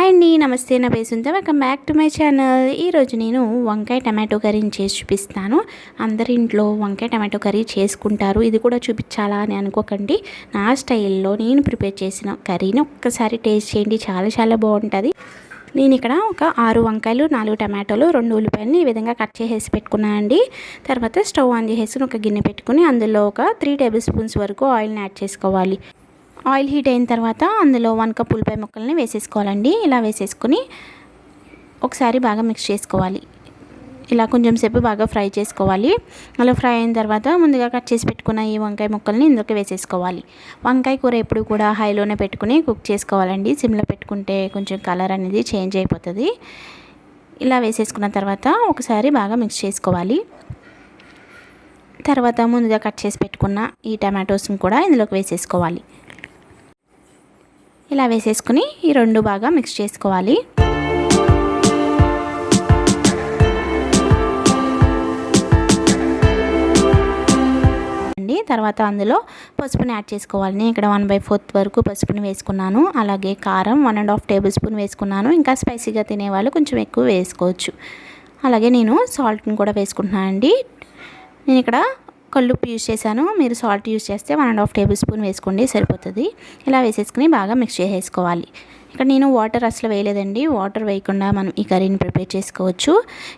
Hi అండి, నమస్తే. నా పేరు Sunta. Welcome back to my channel. ఈరోజు నేను వంకాయ టమాటో కర్రీని చేసి చూపిస్తాను. అందరి ఇంట్లో వంకాయ టమాటో కర్రీ చేసుకుంటారు. ఇది కూడా చూపించాలా అని అనుకోకండి. నా స్టైల్లో నేను ప్రిపేర్ చేసిన కర్రీని ఒక్కసారి టేస్ట్ చేయండి. చాలా చాలా బాగుంటుంది. నేను ఇక్కడ ఒక 6 వంకాయలు, 4 టమాటోలు, 2 ఉల్లిపాయలని ఈ విధంగా కట్ చేసేసి పెట్టుకున్నానండి. తర్వాత స్టవ్ ఆన్ చేసేసి ఒక గిన్నె పెట్టుకుని అందులో ఒక 3 టేబుల్ స్పూన్స్ వరకు ఆయిల్ని యాడ్ చేసుకోవాలి. ఆయిల్ హీట్ అయిన తర్వాత అందులో 1 కప్ ఉల్లిపాయ ముక్కల్ని వేసేసుకోవాలండి. ఇలా వేసేసుకుని ఒకసారి బాగా మిక్స్ చేసుకోవాలి. ఇలా కొంచెం సేపు బాగా ఫ్రై చేసుకోవాలి. అలా ఫ్రై అయిన తర్వాత ముందుగా కట్ చేసి పెట్టుకున్న ఈ వంకాయ ముక్కల్ని ఇందులోకి వేసేసుకోవాలి. వంకాయ కూర ఎప్పుడు కూడా హైలోనే పెట్టుకుని కుక్ చేసుకోవాలండి. సిమ్లో పెట్టుకుంటే కొంచెం కలర్ అనేది చేంజ్ అయిపోతుంది. ఇలా వేసేసుకున్న తర్వాత ఒకసారి బాగా మిక్స్ చేసుకోవాలి. తర్వాత ముందుగా కట్ చేసి పెట్టుకున్న ఈ టమాటోస్ని కూడా ఇందులోకి వేసేసుకోవాలి. ఇలా వేసేసుకుని ఈ 2 బాగా మిక్స్ చేసుకోవాలి. తర్వాత అందులో పసుపుని యాడ్ చేసుకోవాలి. నేను ఇక్కడ 1/4 వరకు పసుపుని వేసుకున్నాను. అలాగే కారం 1.5 టేబుల్ స్పూన్ వేసుకున్నాను. ఇంకా స్పైసీగా తినేవాళ్ళు కొంచెం ఎక్కువ వేసుకోవచ్చు. అలాగే నేను సాల్ట్ని కూడా వేసుకుంటున్నానండి. నేను ఇక్కడ కల్లుప్పు యూజ్ చేశాను. మీరు సాల్ట్ యూజ్ చేస్తే 1.5 టేబుల్ స్పూన్ వేసుకోండి, సరిపోతుంది. ఇలా వేసేసుకుని బాగా మిక్స్ చేసేసుకోవాలి. ఇక్కడ నేను వాటర్ అసలు వేయలేదండి. వాటర్ వేయకుండా మనం ఈ కర్రీని ప్రిపేర్ చేసుకోవచ్చు.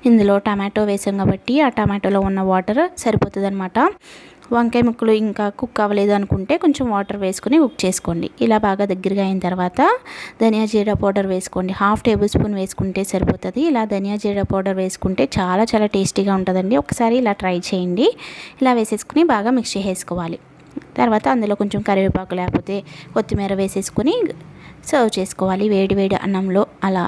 ఇందులో టమాటో వేసాం కాబట్టి ఆ టమాటోలో ఉన్న వాటర్ సరిపోతుంది అనమాట. వంకాయ ముక్కలు ఇంకా కుక్ అవ్వలేదు అనుకుంటే కొంచెం వాటర్ వేసుకుని కుక్ చేసుకోండి. ఇలా బాగా దగ్గరగా అయిన తర్వాత ధనియా జీరా పౌడర్ వేసుకోండి. 1/2 టేబుల్ స్పూన్ వేసుకుంటే సరిపోతుంది. ఇలా ధనియా జీరా పౌడర్ వేసుకుంటే చాలా చాలా టేస్టీగా ఉంటుందండి. ఒకసారి ఇలా ట్రై చేయండి. ఇలా వేసేసుకుని బాగా మిక్స్ చేసేసుకోవాలి. తర్వాత అందులో కొంచెం కరివేపాకు లేకపోతే కొత్తిమీర వేసేసుకుని సర్వ్ చేసుకోవాలి. వేడి వేడి అన్నంలో అలా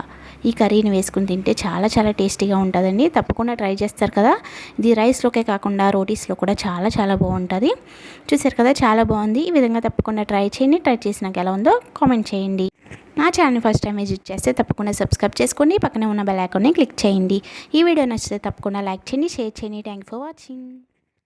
ఈ కర్రీని వేసుకుని తింటే చాలా చాలా టేస్టీగా ఉంటుందండి. తప్పకుండా ట్రై చేస్తారు కదా. ఇది రైస్లోకే కాకుండా రోటీస్లో కూడా చాలా చాలా బాగుంటుంది. చూసారు కదా, చాలా బాగుంది. ఈ విధంగా తప్పకుండా ట్రై చేయండి. ట్రై చేసినాక ఎలా ఉందో కామెంట్ చేయండి. నా ఛానల్ ఫస్ట్ టైం విజిట్ చేస్తే తప్పకుండా సబ్స్క్రైబ్ చేసుకోండి. పక్కనే ఉన్న బెల్ ఐకాన్ని క్లిక్ చేయండి. ఈ వీడియో నచ్చితే తప్పకుండా లైక్ చేయండి, షేర్ చేయండి. Thank you for watching.